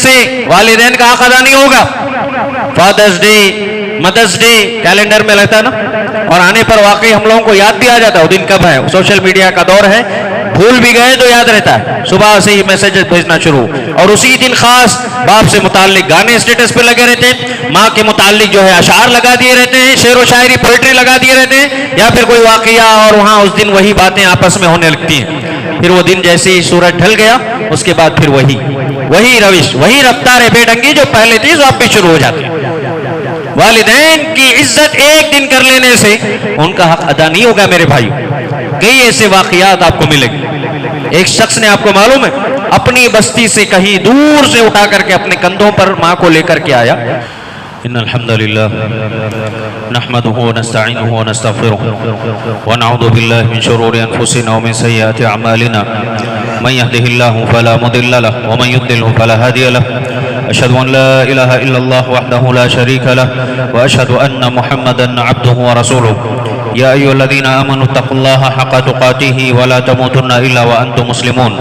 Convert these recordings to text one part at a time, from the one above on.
سے والدین کا حق ادا نہیں ہوگا. فادرز ڈے، مدرس ڈے کیلنڈر میں رہتا ہے نا، اور آنے پر واقعی ہم لوگوں کو یاد بھی آ جاتا ہے وہ دن کب ہے. سوشل میڈیا کا دور ہے، بھول بھی گئے تو یاد رہتا ہے، صبح سے ہی میسج بھیجنا شروع. اور اسی دن خاص باپ سے متعلق گانے اسٹیٹس پہ لگے رہتے ہیں، ماں کے متعلق جو ہے اشعار لگا دیے رہتے ہیں، شعر و شاعری پوئٹری لگا دیے رہتے ہیں، یا پھر کوئی واقعہ اور وہاں اس دن وہی باتیں آپس میں ہونے لگتی ہیں. پھر وہ دن جیسے ہی سورج ڈھل گیا اس کے بعد پھر وہی روش، وہی رفتار ہے بے ڈنگی جو پہلے تھی اب بھی شروع ہو جاتی ہے. والدین کی عزت ایک دن کر لینے سے ان کا حق ادا نہیں ہوگا میرے بھائی. کئی ایسے واقعات آپ کو ملیں گے. ایک شخص نے، آپ کو معلوم ہے، اپنی بستی سے کہیں دور سے اٹھا کر کے اپنے کندھوں پر ماں کو لے کر کے آیا. ان الحمد للہ نحمده ونستعینه ونستغفره ونعوذ باللہ من شرور انفسنا ومن سیئات اعمالنا من يهده الله فلا مضل له ومن يضلل فلا هادي له. اشهد ان لا اله الا الله وحده لا شريك له واشهد ان محمدا عبده ورسوله. يا ايها الذين امنوا اتقوا الله حق تقاته ولا تموتن الا وانتم مسلمون.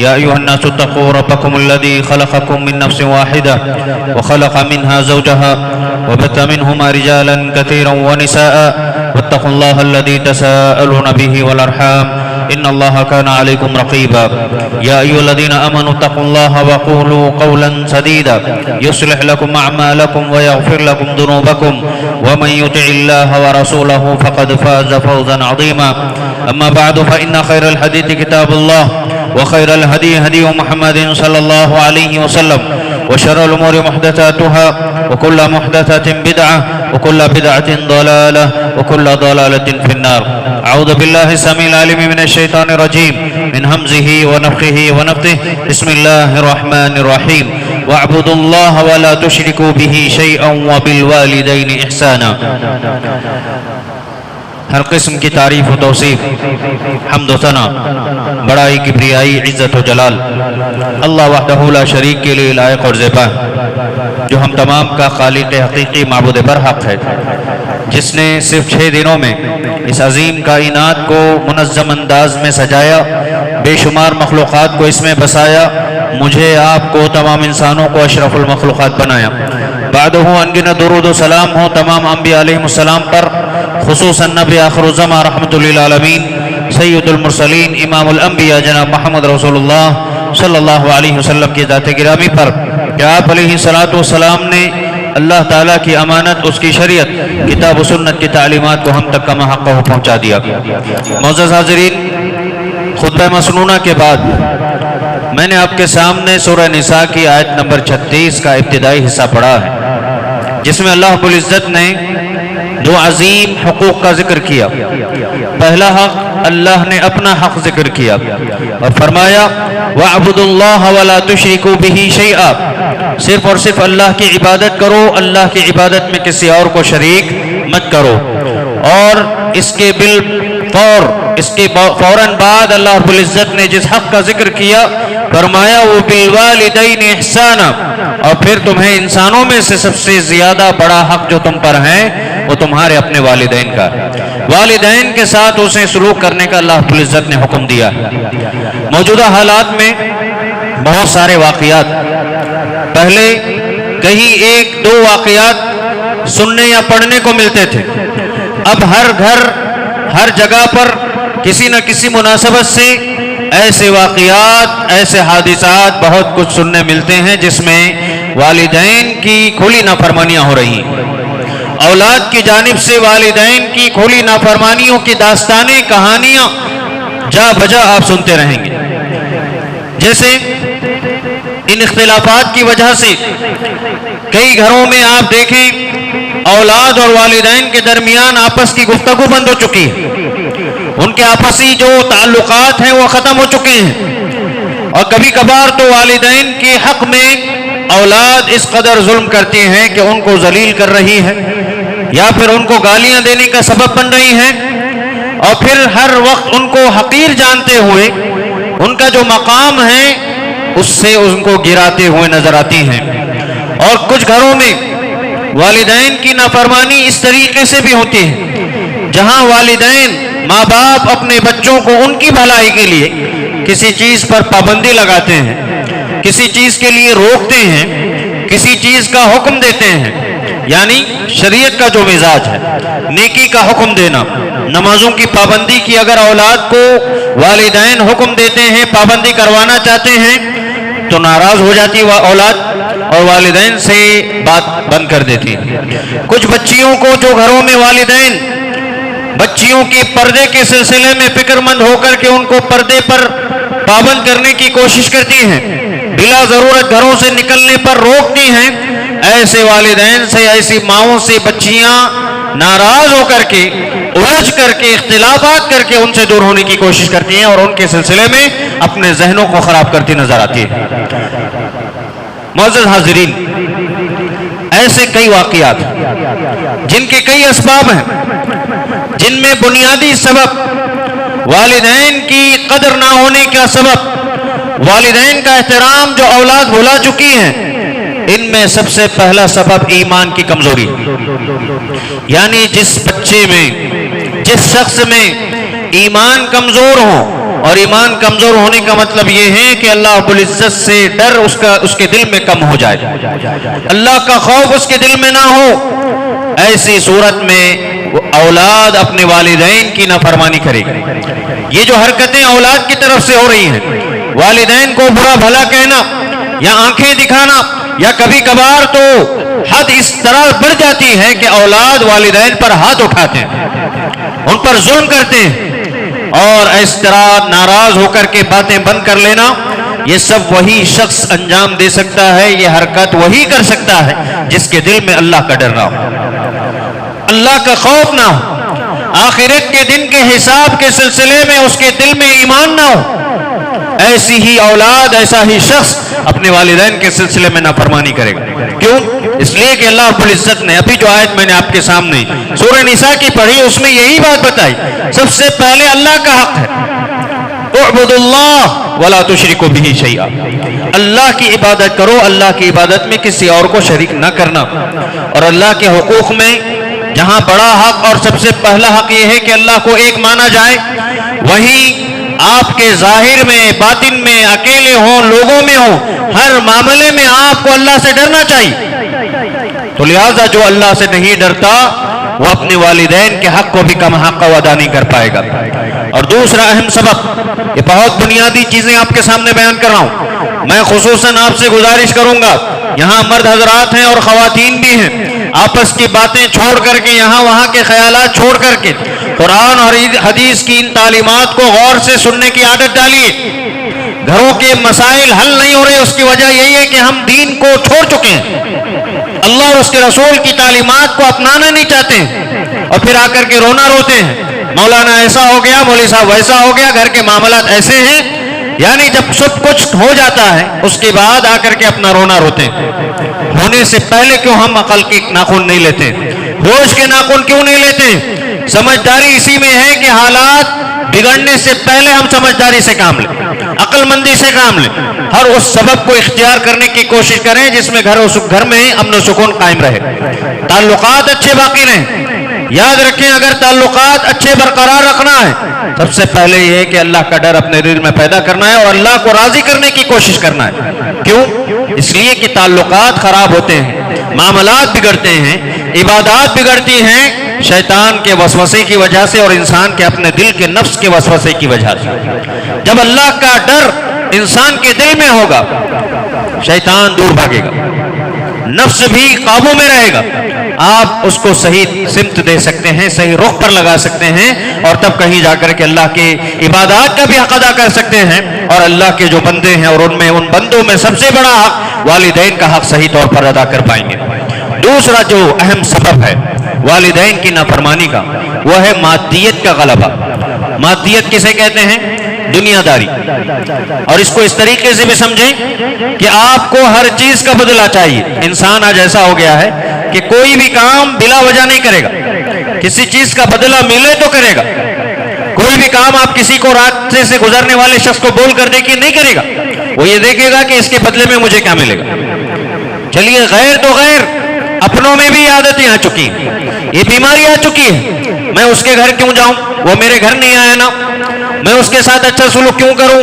يا ايها الناس اتقوا ربكم الذي خلقكم من نفس واحده وخلق منها زوجها وبث منهما رجالا كثيرا ونساء واتقوا الله الذي تساءلون به والارحام ان الله كان عليكم رقيبا. يا ايها الذين امنوا اتقوا الله وقولوا قولا سديدا يصلح لكم اعمالكم ويغفر لكم ذنوبكم ومن يطع الله ورسوله فقد فاز فوزا عظيما. اما بعد فان خير الحديث كتاب الله وخير الهدي هدي محمد صلى الله عليه وسلم وشر الامور محدثاتها وكل محدثة بدعة وكل بدعة ضلالة وكل ضلالة في النار. اعوذ بالله السميع العليم من الشيطان الرجيم من همزه ونفخه ونفثه. بسم الله الرحمن الرحيم. واعبدوا الله ولا تشركوا به شيئا وبالوالدين احسانا. ہر قسم کی تعریف و توصیف، حمد و ثنا، بڑائی، کبریائی، عزت و جلال اللہ وحدہ لا شریک کے لیے لائق اور زیبا ہے، جو ہم تمام کا خالق حقیقی معبود برحق ہے، جس نے صرف 6 دنوں میں اس عظیم کائنات کو منظم انداز میں سجایا، بے شمار مخلوقات کو اس میں بسایا، مجھے آپ کو تمام انسانوں کو اشرف المخلوقات بنایا. بعدہ انگنت درود و سلام ہو تمام انبیاء علیہ السلام پر، خصوصاً نبی آخر الزمان رحمت للعالمین سید المرسلین امام الانبیاء جناب محمد رسول اللہ صلی اللہ علیہ وسلم کی ذات گرامی پر، کہ آپ علیہ السلام نے اللہ تعالیٰ کی امانت، اس کی شریعت، کتاب و سنت کی تعلیمات کو ہم تک کما حق پہنچا دیا. معزز حاضرین، خطبہ مسنونہ کے بعد میں نے آپ کے سامنے سورہ نساء کی آیت نمبر 36 کا ابتدائی حصہ پڑھا ہے، جس میں اللہ رب العزت نے 2 عظیم حقوق کا ذکر کیا. پہلا حق، اللہ نے اپنا حق ذکر کیا اور فرمایا وَاعْبُدُوا اللَّهَ وَلَا تُشْرِكُوا بِهِ شَيْئًا، صرف اور صرف اللہ کی عبادت کرو، اللہ کی عبادت میں کسی اور کو شریک مت کرو. اور اس کے فوراً بعد اللہ رب العزت نے جس حق کا ذکر کیا فرمایا وَبِالْوَالِدَيْنِ احسانا، اور پھر تمہیں انسانوں میں سے سب سے زیادہ بڑا حق جو تم پر ہیں وہ تمہارے اپنے والدین کا. والدین کے ساتھ اسے سلوک کرنے کا اللہ رب العزت نے حکم دیا. موجودہ حالات میں بہت سارے واقعات، پہلے کہیں 1-2 واقعات سننے یا پڑھنے کو ملتے تھے، اب ہر گھر، ہر جگہ پر کسی نہ کسی مناسبت سے ایسے واقعات، ایسے حادثات بہت کچھ سننے ملتے ہیں جس میں والدین کی کھلی نافرمانیاں ہو رہی ہیں. اولاد کی جانب سے والدین کی کھلی نافرمانیوں کی داستانیں، کہانیاں جا بجا آپ سنتے رہیں گے. جیسے ان اختلافات کی وجہ سے کئی گھروں میں آپ دیکھیں اولاد اور والدین کے درمیان آپس کی گفتگو بند ہو چکی ہے، ان کے آپسی جو تعلقات ہیں وہ ختم ہو چکے ہیں. اور کبھی کبھار تو والدین کے حق میں اولاد اس قدر ظلم کرتی ہیں کہ ان کو ذلیل کر رہی ہے یا پھر ان کو گالیاں دینے کا سبب بن رہی ہیں، اور پھر ہر وقت ان کو حقیر جانتے ہوئے ان کا جو مقام ہے اس سے ان کو گراتے ہوئے نظر آتی ہیں. اور کچھ گھروں میں والدین کی نافرمانی اس طریقے سے بھی ہوتی ہے جہاں والدین، ماں باپ اپنے بچوں کو ان کی بھلائی کے لیے کسی چیز پر پابندی لگاتے ہیں، کسی چیز کے لیے روکتے ہیں، کسی چیز کا حکم دیتے ہیں، یعنی شریعت کا جو مزاج ہے، نیکی کا حکم دینا، نمازوں کی پابندی کی اگر اولاد کو والدین حکم دیتے ہیں، پابندی کروانا چاہتے ہیں تو ناراض ہو جاتی ہے اولاد اور والدین سے بات بند کر دیتی ہے۔ کچھ بچیوں کو جو گھروں میں والدین بچیوں کے پردے کے سلسلے میں فکر مند ہو کر کے ان کو پردے پر پابند کرنے کی کوشش کرتی ہیں، بلا ضرورت گھروں سے نکلنے پر روکتی ہیں، ایسے والدین سے، ایسی ماؤں سے بچیاں ناراض ہو کر کے، الجھ کر کے، اختلافات کر کے ان سے دور ہونے کی کوشش کرتی ہیں اور ان کے سلسلے میں اپنے ذہنوں کو خراب کرتی نظر آتی ہے۔ معزز حاضرین، ایسے کئی واقعات جن کے کئی اسباب ہیں، جن میں بنیادی سبب والدین کی قدر نہ ہونے کا سبب، والدین کا احترام جو اولاد بھلا چکی ہیں، ان میں سب سے پہلا سبب ایمان کی کمزوری، یعنی جس بچے میں، جس شخص میں ایمان کمزور ہو، اور ایمان کمزور ہونے کا مطلب یہ ہے کہ اللہ رب العزت سے ڈر اس کے دل میں کم ہو جائے، اللہ کا خوف اس کے دل میں نہ ہو، ایسی صورت میں اولاد اپنے والدین کی نافرمانی کرے گی۔ یہ جو حرکتیں اولاد کی طرف سے ہو رہی ہیں، والدین کو برا بھلا کہنا یا آنکھیں دکھانا، یا کبھی کبھار تو حد اس طرح بڑھ جاتی ہے کہ اولاد والدین پر ہاتھ اٹھاتے ہیں، ان پر ظلم کرتے ہیں، اور اس طرح ناراض ہو کر کے باتیں بند کر لینا، یہ سب وہی شخص انجام دے سکتا ہے، یہ حرکت وہی کر سکتا ہے جس کے دل میں اللہ کا ڈر نہ ہو، اللہ کا خوف نہ ہو، آخرت کے دن کے حساب کے سلسلے میں اس کے دل میں ایمان نہ ہو۔ ایسی ہی اولاد، ایسا ہی شخص اپنے والدین کے سلسلے میں نافرمانی کرے گا۔ کیوں؟ اس لیے کہ اللہ رب العزت نے ابھی جو آیت میں نے آپ کے سامنے سورہ نساء کی پڑھی، اس میں یہی بات بتائی، سب سے پہلے اللہ کا حق ہے، اعبدوا اللہ ولا تشرکوا بہ شیئا، اللہ کی عبادت کرو، اللہ کی عبادت میں کسی اور کو شریک نہ کرنا۔ اور اللہ کے حقوق میں جہاں بڑا حق اور سب سے پہلا حق یہ ہے کہ اللہ کو ایک مانا جائے، وہیں آپ کے ظاہر میں، باطن میں، اکیلے ہوں، لوگوں میں ہوں، ہر معاملے میں آپ کو اللہ سے ڈرنا چاہیے۔ تو لہٰذا جو اللہ سے نہیں ڈرتا وہ اپنے والدین کے حق کو بھی کم حق ادا نہیں کر پائے گا۔ اور دوسرا اہم سبب، یہ بہت بنیادی چیزیں آپ کے سامنے بیان کر رہا ہوں، میں خصوصاً آپ سے گزارش کروں گا، یہاں مرد حضرات ہیں اور خواتین بھی ہیں، آپس کی باتیں چھوڑ کر کے، یہاں وہاں کے خیالات چھوڑ کر کے قرآن اور حدیث کی ان تعلیمات کو غور سے سننے کی عادت ڈالیے۔ گھروں کے مسائل حل نہیں ہو رہے، اس کی وجہ یہی ہے کہ ہم دین کو چھوڑ چکے ہیں، اللہ اور اس کے رسول کی تعلیمات کو اپنانا نہیں چاہتے ہیں، اور پھر آ کر کے رونا روتے ہیں، مولانا ایسا ہو گیا، مولوی صاحب ویسا ہو گیا، گھر کے معاملات ایسے ہیں، یعنی جب سب کچھ ہو جاتا ہے اس کے بعد آ کر کے اپنا رونا روتے ہیں۔ ہونے سے پہلے کیوں ہم عقل کے ناخن نہیں لیتے، ہوش کے ناخن کیوں نہیں لیتے؟ سمجھداری اسی میں ہے کہ حالات بگڑنے سے پہلے ہم سمجھداری سے کام لیں، عقل مندی سے کام لیں، ہر اس سبب کو اختیار کرنے کی کوشش کریں جس میں گھر میں امن و سکون قائم رہے، تعلقات اچھے باقی رہیں۔ یاد رکھیں، اگر تعلقات اچھے برقرار رکھنا ہے، سب سے پہلے یہ ہے کہ اللہ کا ڈر اپنے دل میں پیدا کرنا ہے اور اللہ کو راضی کرنے کی کوشش کرنا ہے۔ کیوں؟ اس لیے کہ تعلقات خراب ہوتے ہیں، معاملات بگڑتے ہیں، عبادات بگڑتی ہیں شیطان کے وسوسے کی وجہ سے اور انسان کے اپنے دل کے نفس کے وسوسے کی وجہ سے۔ جب اللہ کا ڈر انسان کے دل میں ہوگا، شیطان دور بھاگے گا، نفس بھی قابو میں رہے گا، آپ اس کو صحیح سمت دے سکتے ہیں، صحیح رخ پر لگا سکتے ہیں، اور تب کہیں جا کر کے اللہ کے عبادات کا بھی حق ادا کر سکتے ہیں، اور اللہ کے جو بندے ہیں اور ان بندوں میں سب سے بڑا حق والدین کا حق صحیح طور پر ادا کر پائیں گے۔ دوسرا جو اہم سبب ہے والدین کی نافرمانی کا، وہ ہے مادیت کا غلبہ۔ مادیت کسے کہتے ہیں؟ دنیا داری۔ اور اس کو اس طریقے سے بھی سمجھیں کہ آپ کو ہر چیز کا بدلہ چاہیے۔ انسان آج ایسا ہو گیا ہے کہ کوئی بھی کام بلا وجہ نہیں کرے گا، کسی چیز کا بدلہ ملے تو کرے گا۔ کوئی بھی کام آپ کسی کو راستے سے گزرنے والے شخص کو بول کر دیکھیے، نہیں کرے گا، وہ یہ دیکھے گا کہ اس کے بدلے میں مجھے کیا ملے گا۔ چلیے غیر تو غیر، اپنوں میں بھی عادتیں آ چکی ہیں، یہ بیماری آ چکی ہے، میں اس کے گھر کیوں جاؤں، وہ میرے گھر نہیں آیا نا، میں اس کے ساتھ اچھا سلوک کیوں کروں،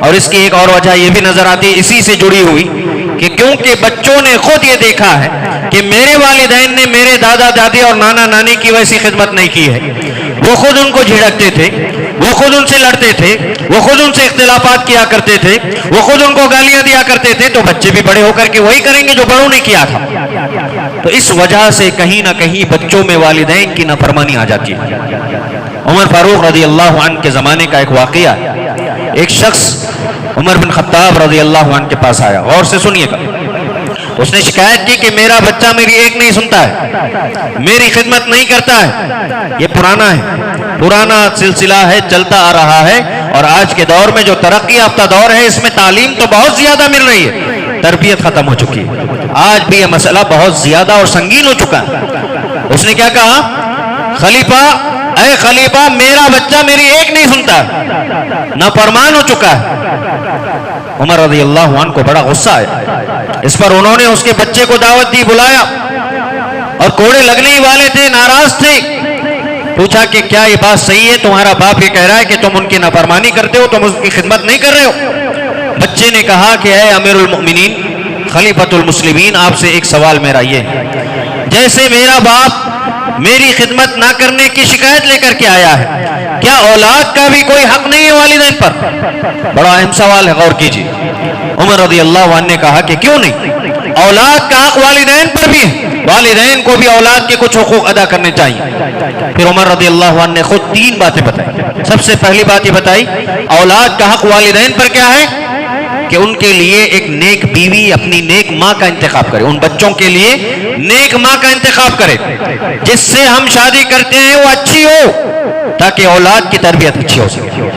اور اس کی ایک اور وجہ یہ بھی نظر آتی ہے اسی سے جڑی ہوئی کہ کیونکہ بچوں نے خود یہ دیکھا ہے کہ میرے والدین نے میرے دادا دادی اور نانا نانی کی ویسی خدمت نہیں کی ہے، وہ خود ان کو جھڑکتے تھے، وہ خود ان سے لڑتے تھے، وہ خود ان سے اختلافات کیا کرتے تھے، وہ خود ان کو گالیاں دیا کرتے تھے، تو بچے بھی بڑے ہو کر کے وہی کریں گے جو بڑوں نے کیا تھا۔ تو اس وجہ سے کہیں نہ کہیں بچوں میں والدین کی نافرمانی آ جاتی ہے۔ عمر فاروق رضی اللہ عنہ کے زمانے کا ایک واقعہ، ایک شخص عمر بن خطاب رضی اللہ عنہ کے پاس آیا، غور سے سنیے گا۔ اس نے شکایت کی کہ میرا بچہ میری ایک نہیں سنتا ہے، میری خدمت نہیں کرتا ہے۔ یہ پرانا سلسلہ ہے، چلتا آ رہا ہے، اور آج کے دور میں جو ترقی یافتہ دور ہے اس میں تعلیم تو بہت زیادہ مل رہی ہے، تربیت ختم ہو چکی ہے۔ آج بھی یہ مسئلہ بہت زیادہ اور سنگین ہو چکا ہے۔ اس نے کیا کہا؟ خلیفہ، اے خلیفہ، میرا بچہ میری ایک نہیں سنتا، نافرمان ہو چکا ہے۔ عمر رضی اللہ عنہ کو بڑا غصہ آیا، اس پر انہوں نے اس کے بچے کو دعوت دی، بلایا، اور کوڑے لگنے ہی والے تھے، ناراض تھے۔ پوچھا کہ کیا یہ بات صحیح ہے؟ تمہارا باپ یہ کہہ رہا ہے کہ تم ان کی نافرمانی کرتے ہو، تم اس کی خدمت نہیں کر رہے ہو۔ بچے نے کہا کہ اے امیر المؤمنین، خلیفۃ المسلمین، آپ سے ایک سوال میرا یہ ہے، جیسے میرا باپ میری خدمت نہ کرنے کی شکایت لے کر کے آیا ہے، کیا اولاد کا بھی کوئی حق نہیں ہے والدین پر؟ بڑا اہم سوال ہے، غور کیجیے۔ عمر رضی اللہ عنہ نے کہا کہ کیوں نہیں، اولاد کا حق والدین پر بھی ہے، والدین کو بھی اولاد کے کچھ حقوق ادا کرنے چاہیے۔ پھر عمر رضی اللہ عنہ نے خود 3 باتیں بتائی۔ سب سے پہلی بات یہ بتائی، اولاد کا حق والدین پر کیا ہے کہ ان کے لیے ایک نیک بیوی، اپنی نیک ماں کا انتخاب کرے، ان بچوں کے لیے نیک ماں کا انتخاب کرے، جس سے ہم شادی کرتے ہیں وہ اچھی ہو، تاکہ اولاد کی تربیت اچھی ہو سکے۔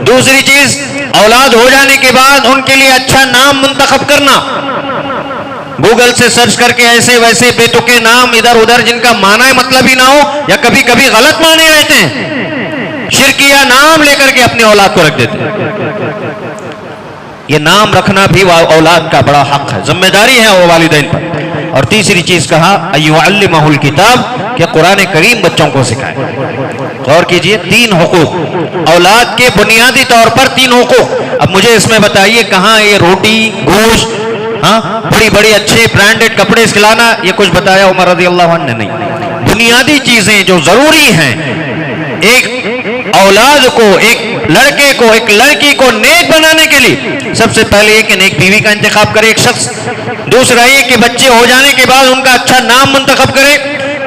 دوسری چیز، اولاد ہو جانے کے بعد ان کے لیے اچھا نام منتخب کرنا، گوگل سے سرچ کر کے ایسے ویسے بے تکے نام ادھر ادھر جن کا معنی مطلب ہی نہ ہو، یا کبھی کبھی غلط معنی رہتے ہیں، شرکیہ نام لے کر کے اپنی اولاد کو رکھ دیتے ہیں۔ یہ نام رکھنا بھی اولاد کا بڑا حق ہے، ذمہ داری ہے وہ والدین پر۔ اور تیسری چیز کہا ایعلمہ الکتاب، کہ قرآن کریم بچوں کو سکھائے۔ غور کیجئے، 3 حقوق اولاد کے بنیادی طور پر، 3 حقوق۔ اب مجھے اس میں بتائیے کہاں یہ روٹی گوشت، بڑی بڑی اچھے برانڈڈ کپڑے کھلانا، یہ کچھ بتایا عمر رضی اللہ عنہ نے نہیں۔ بنیادی چیزیں جو ضروری ہیں ایک اولاد کو، ایک لڑکے کو، ایک لڑکی کو نیک بنانے کے لیے، سب سے پہلے یہ کہ نیک بیوی کا انتخاب کرے ایک شخص، دوسرا یہ کہ بچے ہو جانے کے بعد ان کا اچھا نام منتخب کرے،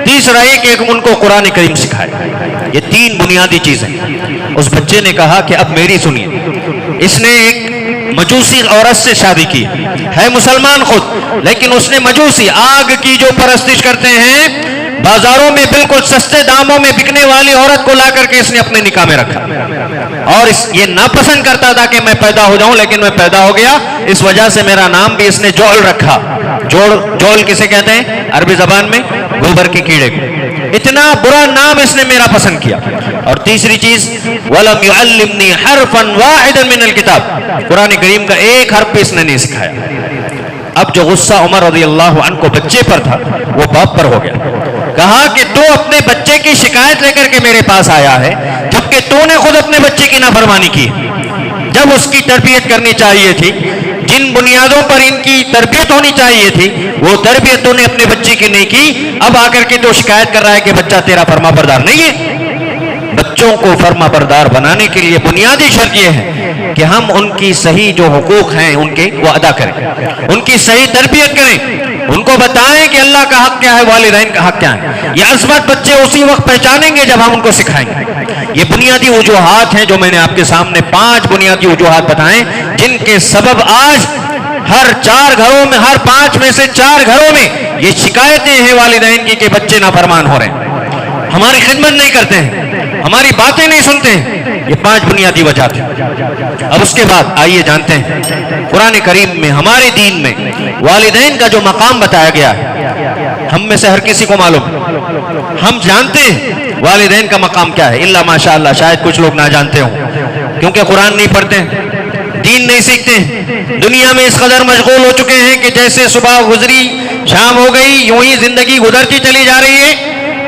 تیسرا یہ کہ ان کو قرآن کریم سکھائے۔ یہ 3 بنیادی چیزیں۔ اس بچے نے کہا کہ اب میری سنیے، اس نے ایک مجوسی عورت سے شادی کی ہے، مسلمان خود، لیکن اس نے مجوسی، آگ کی جو پرستش کرتے ہیں، بازاروں میں بالکل سستے داموں میں بکنے والی عورت کو لا کر کے اس نے اپنے نکاح میں رکھا، اور یہ ناپسند کرتا تھا کہ میں پیدا ہو جاؤں، لیکن میں پیدا ہو گیا، اس وجہ سے میرا نام بھی اس نے جول رکھا۔ جول کسے کہتے ہیں عربی زبان میں؟ گوبر کے کیڑے کو۔ اتنا برا نام اس نے میرا پسند کیا۔ اور تیسری چیز، وَلَمْ يُعَلِّمْنِي حَرْفًا وَاحِدًا مِنَ الْكِتَابِ، قرآن کریم کا ایک حرف بھی اس نے نہیں سکھایا۔ اب جو غصہ عمر رضی اللہ عنہ کو بچے پر تھا وہ باپ پر ہو گیا۔ کہا کہ تو اپنے بچے کی شکایت لے کر کے میرے پاس آیا ہے، جبکہ تو نے خود اپنے بچے کی نافرمانی کی، جب اس کی تربیت کرنی چاہیے تھی، جن بنیادوں پر ان کی تربیت ہونی چاہیے تھی، وہ تربیت تو نے اپنے بچے کی نہیں کی۔ اب آ کر کے تو شکایت کر رہا ہے کہ بچہ تیرا فرما بردار نہیں ہے۔ بچوں کو فرما بردار بنانے کے لیے بنیادی شرط یہ ہے کہ ہم ان کی صحیح جو حقوق ہیں ان کے وہ ادا کریں، ان کی صحیح تربیت کریں، ان کو بتائیں کہ اللہ کا حق کیا ہے، والدین کا حق کیا ہے۔ یہ عظمت بچے اسی وقت پہچانیں گے جب ہم ان کو سکھائیں گے۔ یہ بنیادی وجوہات ہیں جو میں نے آپ کے سامنے 5 بنیادی وجوہات بتائیں، جن کے سبب آج ہر 4 گھروں میں، ہر 5 میں سے 4 گھروں میں یہ شکایتیں ہیں والدین کی کہ بچے نافرمان ہو رہے ہیں، ہماری خدمت نہیں کرتے ہیں، ہماری باتیں نہیں سنتے ہیں۔ یہ 5 بنیادی وجہ تھے۔ اب اس کے بعد آئیے جانتے ہیں قرآن کریم میں، ہمارے دین میں والدین کا جو مقام بتایا گیا ہے، ہم میں سے ہر کسی کو معلوم، ہم جانتے ہیں والدین کا مقام کیا ہے، الا ماشاء اللہ شاید کچھ لوگ نہ جانتے ہوں، کیونکہ قرآن نہیں پڑھتے ہیں، دین نہیں سیکھتے ہیں، دنیا میں اس قدر مشغول ہو چکے ہیں کہ جیسے صبح گزری شام ہو گئی، یوں ہی زندگی گزرتی چلی جا رہی ہے،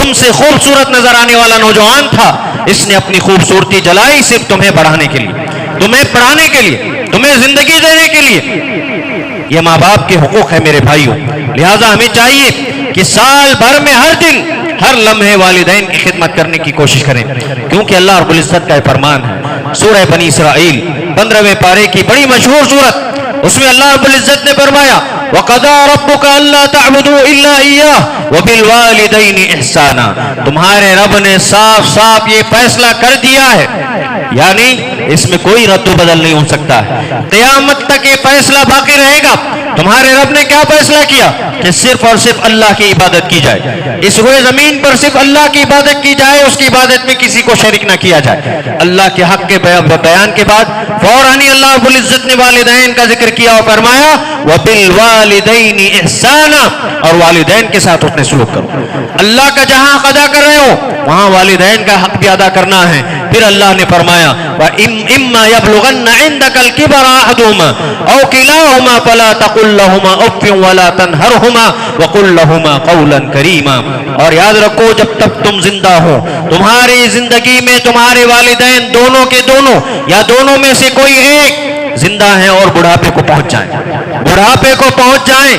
تم سے خوبصورت نظر آنے والا نوجوان تھا، اس نے اپنی خوبصورتی جلائی صرف تمہیں بڑھانے کے لیے، تمہیں پڑھانے کے لیے، تمہیں زندگی دینے کے لیے۔ یہ ماں باپ کے حقوق ہے میرے بھائیوں، لہٰذا ہمیں چاہیے کہ سال بھر میں ہر دن ہر لمحے والدین کی خدمت کرنے کی کوشش کریں، کیونکہ اللہ رب العزت کا فرمان ہے سورہ بنی اسرائیل 15ویں پارے کی بڑی مشہور سورت، اس میں اللہ رب العزت نے فرمایا وَقَضَىٰ رَبُّكَ أَلَّا تَعْبُدُوا إِلَّا إِيَّاهُ وَبِالْوَالِدَيْنِ إِحْسَانًا، تمہارے رب نے صاف صاف یہ فیصلہ کر دیا ہے، یعنی اس میں کوئی رد و بدل نہیں ہو سکتا ہے، قیامت تک یہ فیصلہ باقی رہے گا۔ تمہارے رب نے کیا فیصلہ کیا کہ صرف اور صرف اللہ کی عبادت کی جائے، اس روئے زمین پر صرف اللہ کی عبادت کی جائے، اس کی عبادت میں کسی کو شریک نہ کیا جائے۔ اللہ کے حق کے بیان کے بعد فوراً ہی اللہ رب العزت نے والدین کا ذکر کیا اور فرمایا وَبِالْوَالِدَيْنِ إِحْسَانًا، اور والدین کے ساتھ اس نے سلوک کرو۔ اللہ کا جہاں حق ادا کر رہے ہو وہاں والدین کا حق بھی ادا کرنا ہے۔ پھر اللہ نے فرمایا وَإِمَّا يَبْلُغَنَّ عِنْدَكَ الْكِبَرَ أَحَدُهُمَا أَوْ كِلَاهُمَا فَلَا تَقُل لَّهُمَا أُفٍّ وَلَا تَنْهَرْهُمَا وَقُل لَّهُمَا قَوْلًا كَرِيمًا، اور یاد رکھو جب تک تم زندہ ہو تمہاری زندگی میں تمہارے والدین دونوں کے دونوں یا دونوں میں سے کوئی ایک زندہ ہیں اور بڑھاپے کو پہنچ جائیں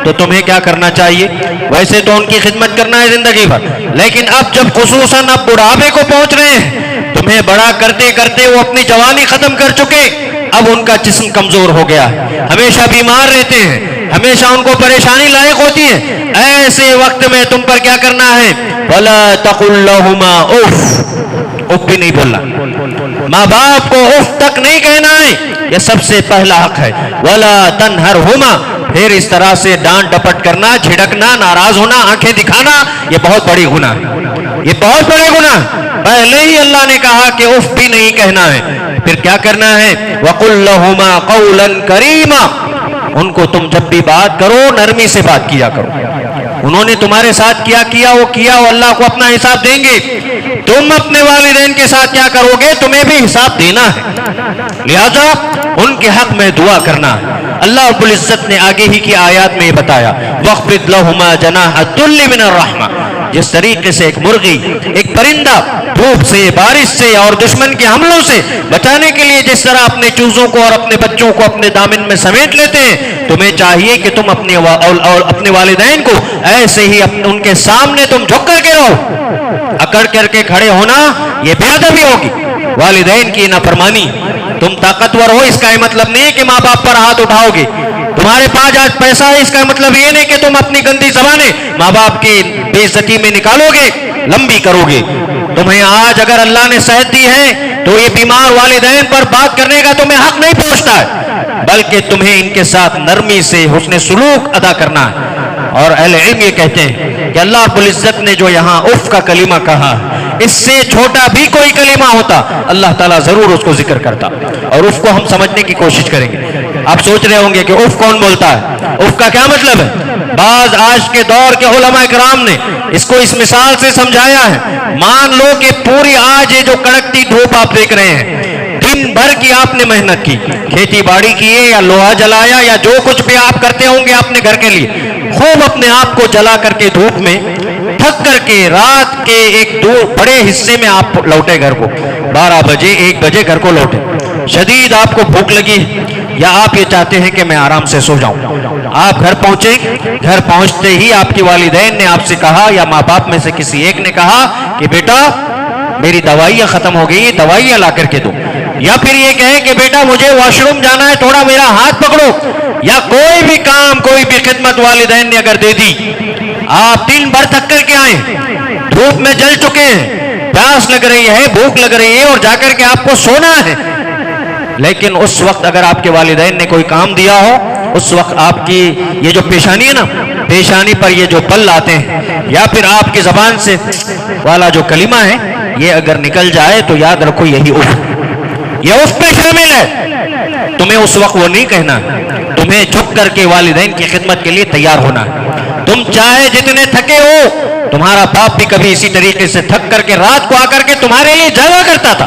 تو تمہیں کیا کرنا چاہیے؟ ویسے تو ان کی خدمت کرنا ہے زندگی بھر، لیکن اب جب خصوصاً اب بڑھاپے کو پہنچ رہے ہیں، تمہیں بڑا کرتے کرتے وہ اپنی جوانی ختم کر چکے، اب ان کا جسم کمزور ہو گیا ہے، ہمیشہ بیمار رہتے ہیں، ہمیشہ ان کو پریشانی لاحق ہوتی ہے، ایسے وقت میں تم پر کیا کرنا ہے؟ وَلَا تَقُل لَّهُمَا اُفٍّ، اف بھی نہیں بولنا، ماں باپ کو اف تک نہیں کہنا ہے، یہ سب سے پہلا حق ہے۔ وَلَا تَنْهَرْهُمَا، پھر اس طرح سے ڈانٹ ڈپٹ کرنا، جھڑکنا، ناراض ہونا، آنکھیں دکھانا، یہ بہت بڑی گناہ ہے، یہ بہت بڑے گناہ ہے۔ پہلے ہی اللہ نے کہا کہ اف بھی نہیں کہنا ہے، پھر کیا کرنا ہے؟ وَقُل لَّهُمَا قَوْلًا كَرِيمًا، ان کو تم جب بھی بات کرو نرمی سے بات کیا کرو، انہوں نے تمہارے ساتھ کیا وہ اللہ کو اپنا حساب دیں گے، تم اپنے والدین کے ساتھ کیا کرو گے تمہیں بھی حساب دینا ہے، لہذا ان کے حق میں دعا کرنا۔ اللہ رب العزت نے آگے ہی کی آیات میں یہ بتایا وَاخْفِضْ لَهُمَا جَنَاحَ الذُّلِّ مِنَ الرَّحْمَةِ، جس طریقے سے ایک مرغی ایک پرندہ دھوپ سے، بارش سے اور دشمن کے حملوں سے بچانے کے لیے جس طرح اپنے چوزوں کو اور اپنے بچوں کو اپنے دامن میں سمیٹ لیتے ہیں، تمہیں چاہیے کہ تم اپنے والدین کو ایسے ہی ان کے سامنے تم جھک کر کے رہو، اکڑ کر کے کھڑے ہونا یہ بے ادبی ہوگی، والدین کی نافرمانی۔ تم طاقتور ہو اس کا یہ مطلب نہیں کہ ماں باپ پر ہاتھ اٹھاؤ گے، تمہارے پاس آج پیسہ ہے اس کا مطلب یہ نہیں کہ تم اپنی گندی زبانیں ماں باپ کی بے عزتی میں نکالو گے، لمبی کرو گے۔ تمہیں آج اگر اللہ نے صحت دی ہے تو یہ بیمار والدین پر بات کرنے کا تمہیں حق نہیں پہنچتا ہے، بلکہ تمہیں ان کے ساتھ نرمی سے حسن سلوک ادا کرنا ہے۔ اور اہل علم یہ کہتے ہیں کہ اللہ رب العزت نے جو یہاں اف کا کلمہ کہا، اس سے چھوٹا بھی کوئی کلمہ ہوتا اللہ تعالیٰ ضرور اس کو ذکر کرتا، اور اف کو ہم سمجھنے کی کوشش کریں گے۔ آپ سوچ رہے ہوں گے کہ اف کون بولتا ہے، اف کا کیا مطلب ہے؟ بعض آج کے دور کے علماء کرام نے اس کو اس مثال سے سمجھایا ہے، مان لو کہ پوری آج یہ جو کڑکتی دھوپ آپ دیکھ رہے ہیں، دن بھر کی آپ نے محنت کی، کھیتی باڑی کی ہے یا لوہا جلایا یا جو کچھ بھی آپ کرتے ہوں گے اپنے گھر کے لیے، خوب اپنے آپ کو جلا کر کے دھوپ میں تھک کر کے رات کے ایک دور بڑے حصے میں آپ لوٹے گھر کو، 12 بجے 1 بجے گھر کو لوٹے، شدید آپ کو بھوک لگی یا آپ یہ چاہتے ہیں کہ میں آرام سے سو جاؤں، آپ گھر پہنچے، گھر پہنچتے ہی آپ کی والدین نے آپ سے کہا یا ماں باپ میں سے کسی ایک نے کہا کہ بیٹا میری دوائیاں ختم ہو گئی، دوائیاں لا کر کے دو، یا پھر یہ کہے کہ بیٹا مجھے واش روم جانا ہے تھوڑا میرا ہاتھ پکڑو، یا کوئی بھی کام کوئی بھی خدمت والدین نے اگر دے دی، آپ دن بھر تھک کر کے آئیں، دھوپ میں جل چکے ہیں، پیاس لگ رہی ہے، بھوک لگ رہی ہے اور جا کر کے آپ کو سونا ہے، لیکن اس وقت اگر آپ کے والدین نے کوئی کام دیا ہو، اس وقت آپ کی یہ جو پیشانی ہے نا، پیشانی پر یہ جو پل آتے ہیں یا پھر آپ کی زبان سے والا جو کلمہ ہے یہ اگر نکل جائے تو یاد رکھو یہی اف، یہ اف پہ شامل ہے، تمہیں اس وقت وہ نہیں کہنا، تمہیں جھک کر کے والدین کی خدمت کے لیے تیار ہونا ہے۔ تم چاہے جتنے تھکے ہو، تمہارا باپ بھی کبھی اسی طریقے سے تھک کر کے رات کو آ کر کے تمہارے لیے جاگا کرتا تھا،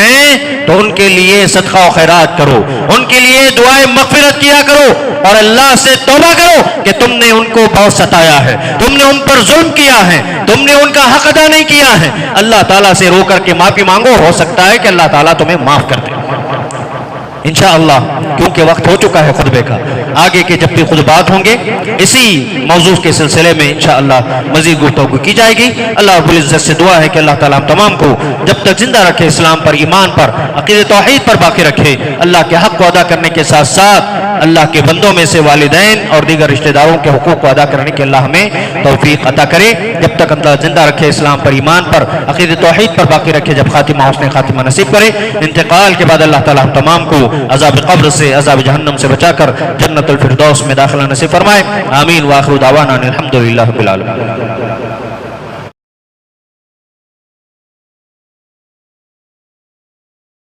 ہیں تو ان کے لیے صدقہ و خیرات کرو، ان کے لیے دعائے مغفرت کیا کرو اور اللہ سے توبہ کرو کہ تم نے ان کو بہت ستایا ہے، تم نے ان پر ظلم کیا ہے، تم نے ان کا حق ادا نہیں کیا ہے۔ اللہ تعالیٰ سے رو کر کے معافی مانگو، ہو سکتا ہے کہ اللہ تعالیٰ تمہیں معاف کر دے انشاءاللہ۔ کیونکہ وقت ہو چکا ہے خطبے کا، آگے کے جب بھی خطبات ہوں گے اسی موضوع کے سلسلے میں انشاءاللہ مزید گفتگو کی جائے گی۔ اللہ رب العزت سے دعا ہے کہ اللہ تعالیٰ ہم تمام کو جب تک زندہ رکھے، اسلام پر، ایمان پر، عقیدہ توحید پر باقی رکھے، اللہ کے حق کو ادا کرنے کے ساتھ ساتھ اللہ کے بندوں میں سے والدین اور دیگر رشتہ داروں کے حقوق کو ادا کرنے کے اللہ ہمیں توفیق عطا کرے۔ جب تک اللہ زندہ رکھے، اسلام پر، ایمان پر، عقیدہ توحید پر باقی رکھے، جب خاتمہ حسن خاتمہ نصیب کرے، انتقال کے بعد اللہ تعالیٰ ہم تمام کو عذاب قبر سے، عذاب جہنم سے بچا کر جنت الفردوس میں داخلہ نصیب فرمائے۔ آمین۔ وآخر دعوانا الحمدللہ رب العالمین۔